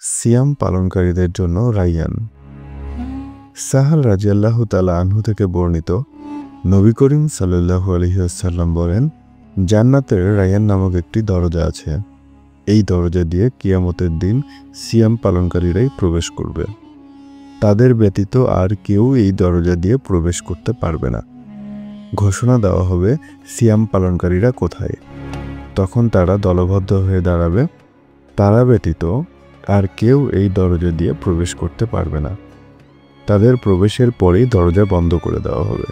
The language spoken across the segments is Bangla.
সিয়াম পালনকারীদের জন্য রায়্যান। সাহাল রাদিয়াল্লাহু তাআলা আনহু থেকে বর্ণিত, নবী করিম সাল্লাল্লাহু আলাইহি ওয়াসাল্লাম বলেন, জান্নাতের রায়্যান নামক একটি দরজা আছে। এই দরজা দিয়ে কিয়ামতের দিন সিয়াম পালনকারীরাই প্রবেশ করবে। তাদের ব্যতীত আর কেউ এই দরজা দিয়ে প্রবেশ করতে পারবে না। ঘোষণা দেওয়া হবে, সিয়াম পালনকারীরা কোথায়? তখন তারা দলবদ্ধ হয়ে দাঁড়াবে। তারা ব্যতীত আর কেউ এই দরজা দিয়ে প্রবেশ করতে পারবে না। তাদের প্রবেশের পরেই দরজা বন্ধ করে দেওয়া হবে,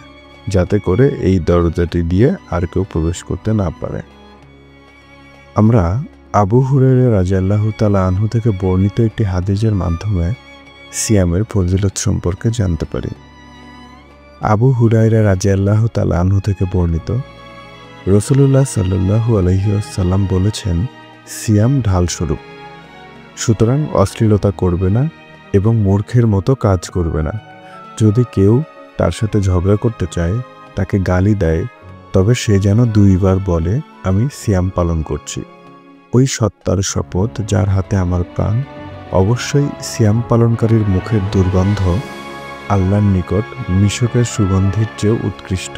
যাতে করে এই দরজাটি দিয়ে আর কেউ প্রবেশ করতে না পারে। আমরা আবু হুরায়রা রাদিয়াল্লাহু তাআলা আনহু থেকে বর্ণিত একটি হাদিসের মাধ্যমে সিয়ামের ফজিলত সম্পর্কে জানতে পারি। আবু হুরায়রা রাদিয়াল্লাহু তাআলা আনহু থেকে বর্ণিত, রাসূলুল্লাহ সাল্লাল্লাহু আলাইহি ওয়াসাল্লাম বলেছেন, সিয়াম ঢালস্বরূপ। সুতরাং অশ্লীলতা করবে না এবং মূর্খের মতো কাজ করবে না। যদি কেউ তার সাথে ঝগড়া করতে চায়, তাকে গালি দেয়, তবে সে যেন 2 বার বলে, আমি সিয়াম পালন করছি। ওই সত্তার শপথ যার হাতে আমার প্রাণ, অবশ্যই সিয়াম পালনকারীর মুখের দুর্গন্ধ আল্লাহর নিকট মিশকের সুগন্ধির চেয়েও উৎকৃষ্ট।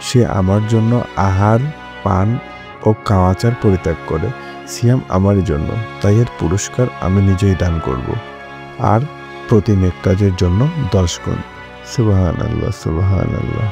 সে আমার জন্য আহার, পান ও কাওয়াচার পরিত্যাগ করে। সিয়াম আমারই জন্য, তাই এর পুরস্কার আমি নিজেই দান করব, আর প্রতি নেক কাজের জন্য 10 গুণ। সুবহানাল্লাহ, সুবহানাল্লাহ।